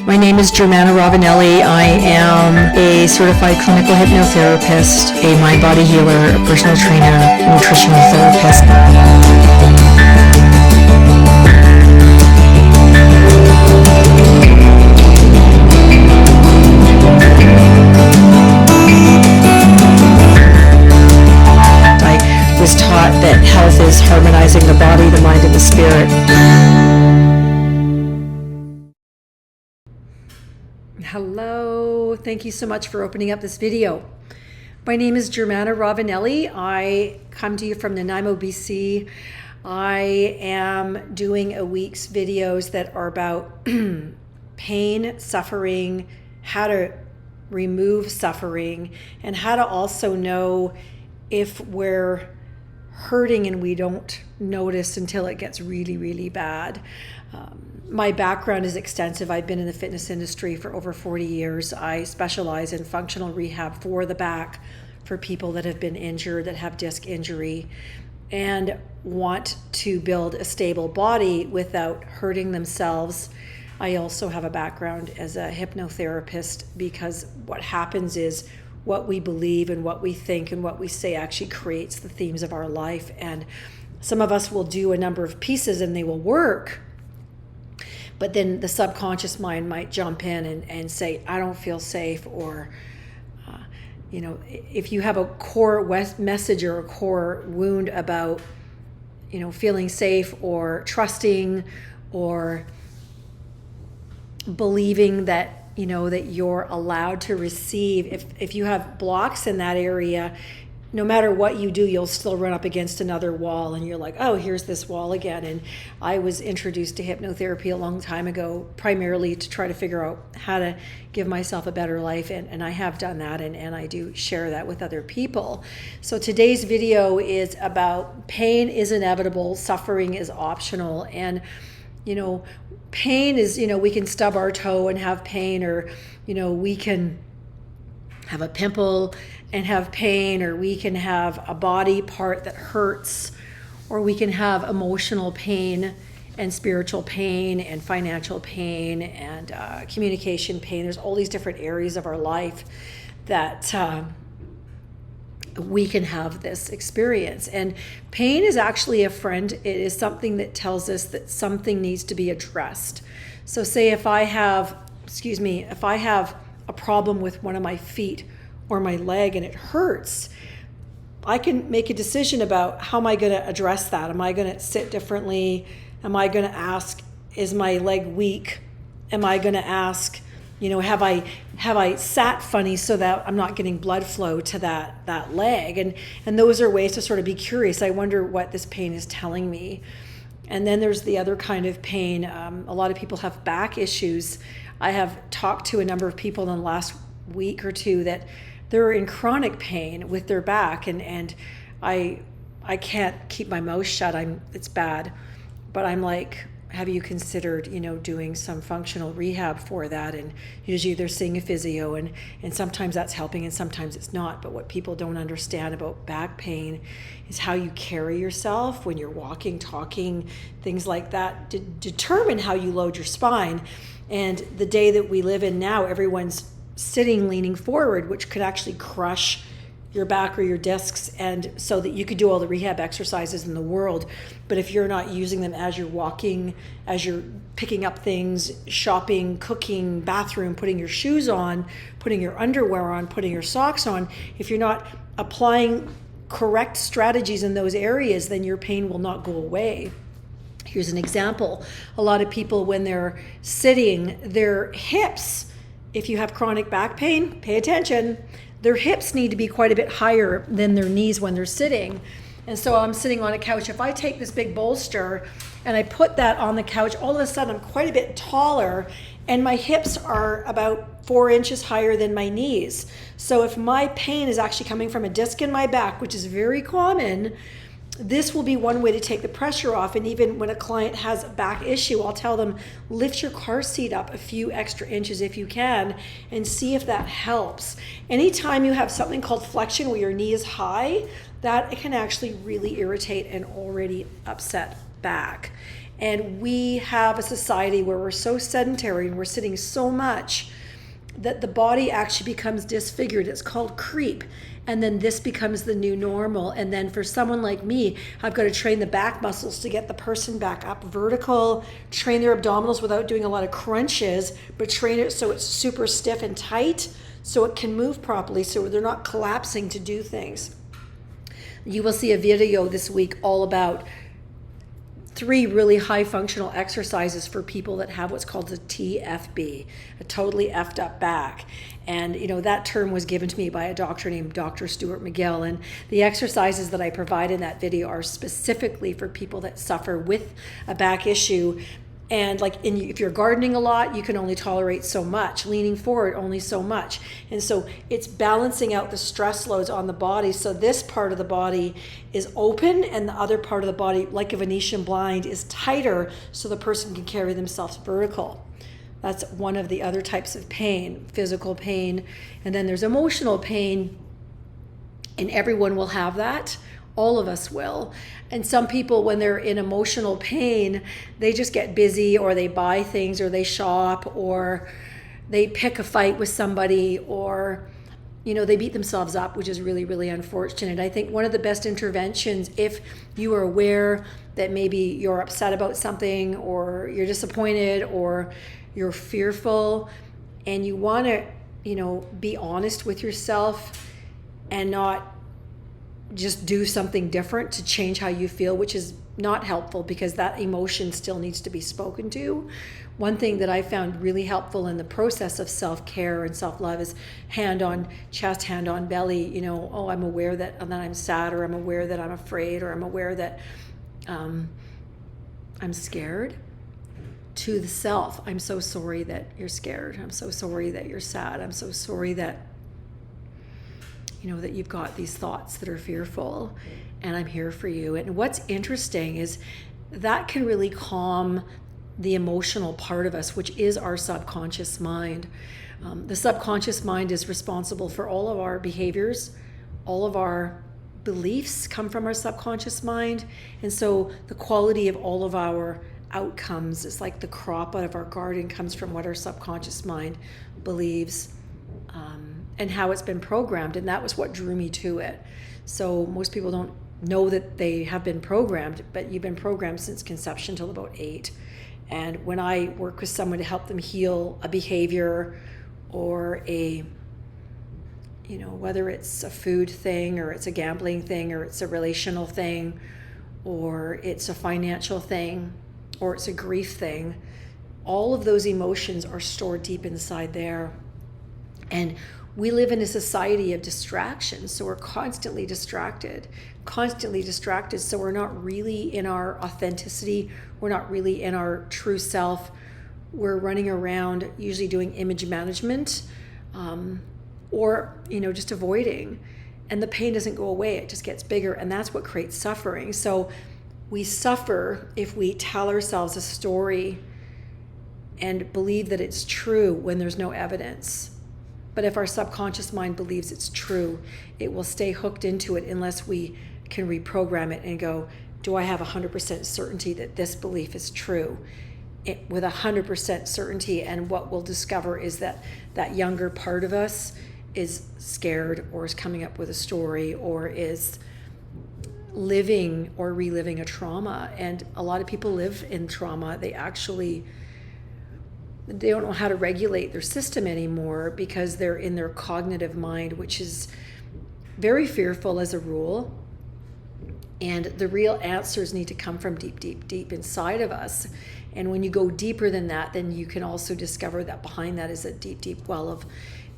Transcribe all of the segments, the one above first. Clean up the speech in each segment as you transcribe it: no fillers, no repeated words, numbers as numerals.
My name is Germana Ravanelli. I am a certified clinical hypnotherapist, a mind-body healer, a personal trainer, nutritional therapist. I was taught that health is harmonizing the body, the mind, and the spirit. Hello, thank you so much for opening up this video. My name is Germana Ravanelli. I come to you from Nanaimo, BC. I am doing a week's videos that are about pain, suffering, how to remove suffering, and how to also know if we're hurting and we don't notice until it gets really, really bad. My background is extensive. I've been in the fitness industry for over 40 years. I specialize in functional rehab for the back for people that have been injured, that have disc injury, and want to build a stable body without hurting themselves. I also have a background as a hypnotherapist because what happens is what we believe and what we think and what we say actually creates the themes of our life. And some of us will do a number of pieces and they will work, but then the subconscious mind might jump in and say, I don't feel safe, or, if you have a core message or a core wound about, feeling safe or trusting or believing that, that you're allowed to receive, if you have blocks in that area, no matter what you do, you'll still run up against another wall and you're like, oh, here's this wall again. And I was introduced to hypnotherapy a long time ago, primarily to try to figure out how to give myself a better life. And I have done that, and I do share that with other people. So today's video is about pain is inevitable, suffering is optional. And, pain is, we can stub our toe and have pain, or, we can have a pimple and have pain, or we can have a body part that hurts, or we can have emotional pain and spiritual pain and financial pain and communication pain. There's all these different areas of our life that we can have this experience. And pain is actually a friend. It is something that tells us that something needs to be addressed. So say if I have a problem with one of my feet or my leg and it hurts, I can make a decision about how am I going to address that. Am I going to sit differently? Am I going to ask, is my leg weak? Am I going to ask, have I sat funny so that I'm not getting blood flow to that leg? And those are ways to sort of be curious. I wonder what this pain is telling me. And then there's the other kind of pain. A lot of people have back issues. I have talked to a number of people in the last week or two that they're in chronic pain with their back, and I can't keep my mouth shut. It's bad, but I'm like, have you considered, doing some functional rehab for that? And usually they're seeing a physio, and sometimes that's helping and sometimes it's not. But what people don't understand about back pain is how you carry yourself when you're walking, talking, things like that determine how you load your spine. And the day that we live in now, everyone's sitting, leaning forward, which could actually crush your back or your discs, and so that you could do all the rehab exercises in the world, but if you're not using them as you're walking, as you're picking up things, shopping, cooking, bathroom, putting your shoes on, putting your underwear on, putting your socks on, if you're not applying correct strategies in those areas, then your pain will not go away. Here's an example. A lot of people, when they're sitting, their hips, if you have chronic back pain, pay attention. Their hips need to be quite a bit higher than their knees when they're sitting. And so I'm sitting on a couch. If I take this big bolster and I put that on the couch, all of a sudden I'm quite a bit taller and my hips are about 4 inches higher than my knees. So if my pain is actually coming from a disc in my back, which is very common, this will be one way to take the pressure off. And even when a client has a back issue, I'll tell them, lift your car seat up a few extra inches if you can and see if that helps. Anytime you have something called flexion where your knee is high, that can actually really irritate an already upset back. And we have a society where we're so sedentary and we're sitting so much that the body actually becomes disfigured. It's called creep. And then this becomes the new normal. And then for someone like me, I've got to train the back muscles to get the person back up vertical, train their abdominals without doing a lot of crunches, but train it so it's super stiff and tight so it can move properly, so they're not collapsing to do things. You will see a video this week all about 3 really high functional exercises for people that have what's called a TFB, a totally effed up back. And that term was given to me by a doctor named Dr. Stuart McGill. And the exercises that I provide in that video are specifically for people that suffer with a back issue. And if you're gardening a lot, you can only tolerate so much. Leaning forward, only so much. And so it's balancing out the stress loads on the body. So this part of the body is open and the other part of the body, like a Venetian blind, is tighter so the person can carry themselves vertical. That's one of the other types of pain, physical pain. And then there's emotional pain, and everyone will have that. All of us will. And some people, when they're in emotional pain, they just get busy, or they buy things, or they shop, or they pick a fight with somebody, or they beat themselves up, which is really, really unfortunate. I think one of the best interventions, if you are aware that maybe you're upset about something, or you're disappointed, or you're fearful, and you want to, be honest with yourself and not just do something different to change how you feel, which is not helpful because that emotion still needs to be spoken to. One thing that I found really helpful in the process of self-care and self-love is hand on chest, hand on belly. I'm aware that I'm sad, or I'm aware that I'm afraid, or I'm aware that I'm scared. To the self, I'm so sorry that you're scared. I'm so sorry that you're sad. I'm so sorry that that you've got these thoughts that are fearful, and I'm here for you. And what's interesting is that can really calm the emotional part of us, which is our subconscious mind. The subconscious mind is responsible for all of our behaviors. All of our beliefs come from our subconscious mind. And so the quality of all of our outcomes, it's like the crop out of our garden, comes from what our subconscious mind believes, and how it's been programmed. And that was what drew me to it. So most people don't know that they have been programmed, but you've been programmed since conception till about 8. And when I work with someone to help them heal a behavior, or whether it's a food thing, or it's a gambling thing, or it's a relational thing, or it's a financial thing, or it's a grief thing, all of those emotions are stored deep inside there. And we live in a society of distraction, so we're constantly distracted. So we're not really in our authenticity. We're not really in our true self. We're running around usually doing image management, or just avoiding. And the pain doesn't go away, it just gets bigger, and that's what creates suffering. So we suffer if we tell ourselves a story and believe that it's true when there's no evidence. But if our subconscious mind believes it's true, it will stay hooked into it unless we can reprogram it and go, do I have 100% certainty that this belief is true? With 100% certainty, and what we'll discover is that that younger part of us is scared, or is coming up with a story, or is living or reliving a trauma. And a lot of people live in trauma. They don't know how to regulate their system anymore because they're in their cognitive mind, which is very fearful as a rule. And the real answers need to come from deep, deep, deep inside of us. And when you go deeper than that, then you can also discover that behind that is a deep, deep well of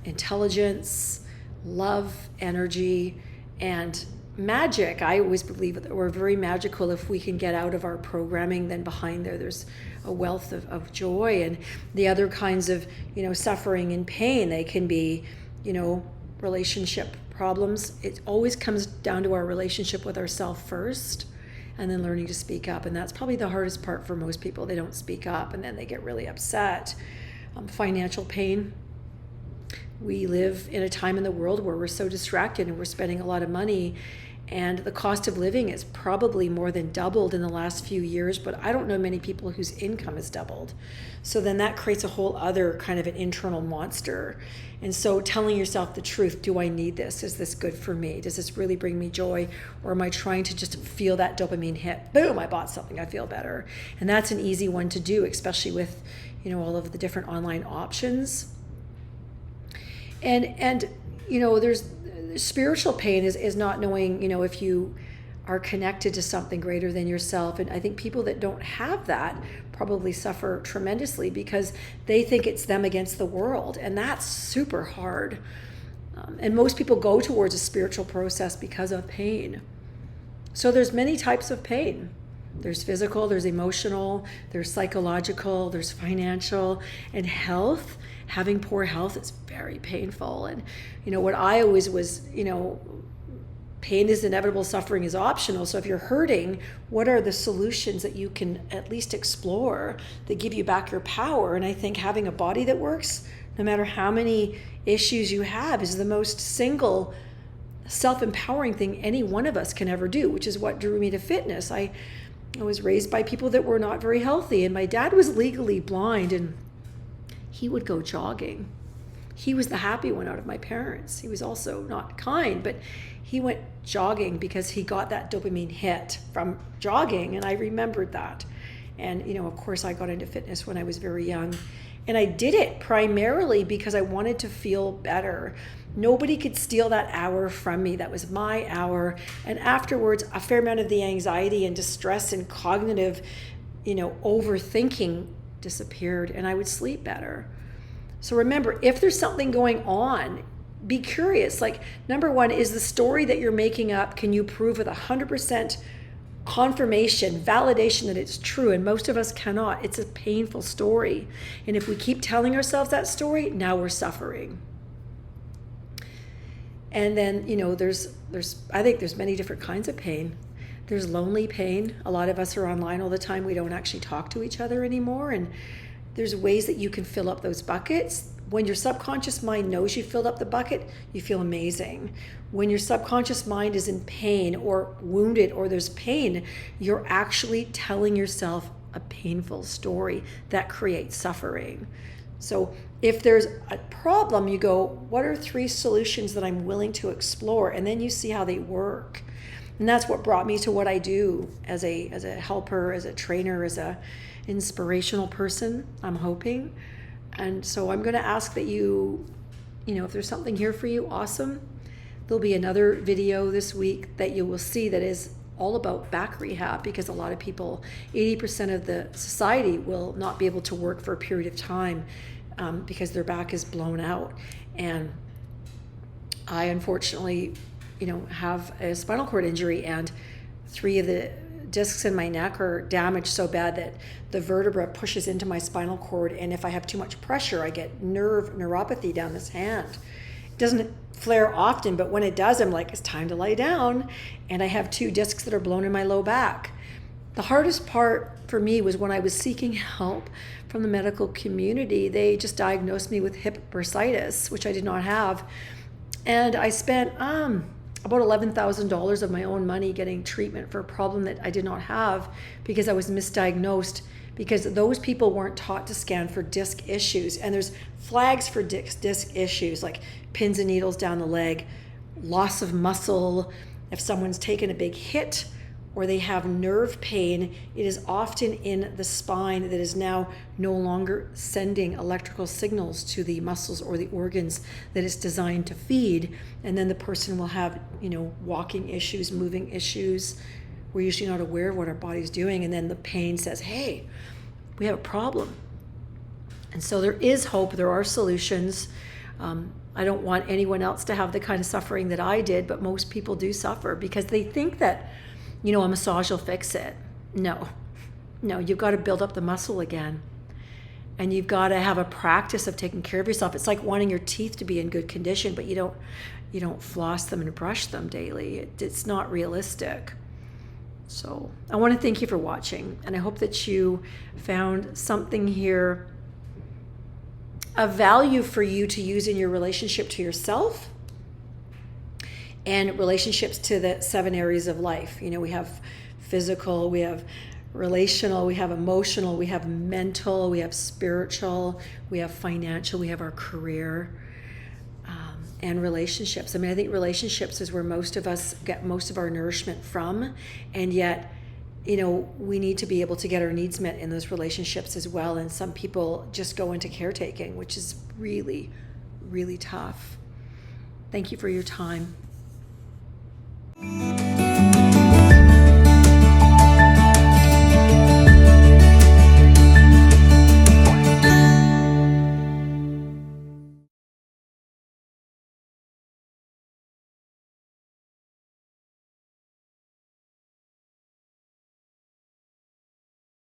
intelligence, love, energy, and magic. I always believe that we're very magical. If we can get out of our programming, then behind there's a wealth of joy. And the other kinds of suffering and pain, they can be relationship problems. It always comes down to our relationship with ourselves first, and then learning to speak up. And that's probably the hardest part for most people. They don't speak up, and then they get really upset. Financial pain. We live in a time in the world where we're so distracted, and we're spending a lot of money, And the cost of living is probably more than doubled in the last few years, but I don't know many people whose income has doubled. So then that creates a whole other kind of an internal monster. And so telling yourself the truth, do I need this? Is this good for me? Does this really bring me joy? Or am I trying to just feel that dopamine hit? Boom, I bought something, I feel better. And that's an easy one to do, especially with, all of the different online options. And there's spiritual pain is not knowing, if you are connected to something greater than yourself. And I think people that don't have that probably suffer tremendously because they think it's them against the world. And that's super hard. And most people go towards a spiritual process because of pain. So there's many types of pain. There's physical, there's emotional, there's psychological, there's financial, and health. Having poor health is very painful. And, what I always was, pain is inevitable, suffering is optional. So if you're hurting, what are the solutions that you can at least explore that give you back your power? And I think having a body that works, no matter how many issues you have, is the most single self-empowering thing any one of us can ever do, which is what drew me to fitness. I was raised by people that were not very healthy, and my dad was legally blind, and he would go jogging. He was the happy one out of my parents. He was also not kind, but he went jogging because he got that dopamine hit from jogging, and I remembered that. And, of course, I got into fitness when I was very young, and I did it primarily because I wanted to feel better. Nobody could steal that hour from me. That was my hour. And afterwards, a fair amount of the anxiety and distress and cognitive, overthinking disappeared, and I would sleep better. So remember, if there's something going on, be curious. Like, number one, is the story that you're making up, can you prove with 100% confirmation, validation that it's true? And most of us cannot. It's a painful story. And if we keep telling ourselves that story, now we're suffering. And then, I think there's many different kinds of pain. There's lonely pain. A lot of us are online all the time. We don't actually talk to each other anymore. And there's ways that you can fill up those buckets. When your subconscious mind knows you filled up the bucket, you feel amazing. When your subconscious mind is in pain or wounded or there's pain, you're actually telling yourself a painful story that creates suffering. So if there's a problem, you go, what are 3 solutions that I'm willing to explore? And then you see how they work. And that's what brought me to what I do as a helper, as a trainer, as a inspirational person, I'm hoping. And so I'm going to ask that you, if there's something here for you, awesome. There'll be another video this week that you will see that is all about back rehab, because a lot of people, 80% of the society will not be able to work for a period of time because their back is blown out. And I unfortunately, have a spinal cord injury, and 3 of the discs in my neck are damaged so bad that the vertebra pushes into my spinal cord, and if I have too much pressure, I get neuropathy down this hand. It doesn't flare often, but when it does, I'm like, it's time to lie down, and I have 2 discs that are blown in my low back. The hardest part for me was when I was seeking help from the medical community. They just diagnosed me with hip bursitis, which I did not have, and I spent about $11,000 of my own money getting treatment for a problem that I did not have because I was misdiagnosed, because those people weren't taught to scan for disc issues. And there's flags for disc issues, like pins and needles down the leg, loss of muscle. If someone's taken a big hit or they have nerve pain, it is often in the spine that is now no longer sending electrical signals to the muscles or the organs that it's designed to feed. And then the person will have, walking issues, moving issues. We're usually not aware of what our body's doing. And then the pain says, hey, we have a problem. And so there is hope. There are solutions. I don't want anyone else to have the kind of suffering that I did, but most people do suffer because they think that, a massage will fix it. No, you've got to build up the muscle again. And you've got to have a practice of taking care of yourself. It's like wanting your teeth to be in good condition, but you don't floss them and brush them daily. It's not realistic. So I want to thank you for watching, and I hope that you found something here of value for you to use in your relationship to yourself and relationships to the 7 areas of life. We have physical, we have relational, we have emotional, we have mental, we have spiritual, we have financial, we have our career, and relationships. I think relationships is where most of us get most of our nourishment from, and yet, we need to be able to get our needs met in those relationships as well. And some people just go into caretaking, which is really, really tough. Thank you for your time.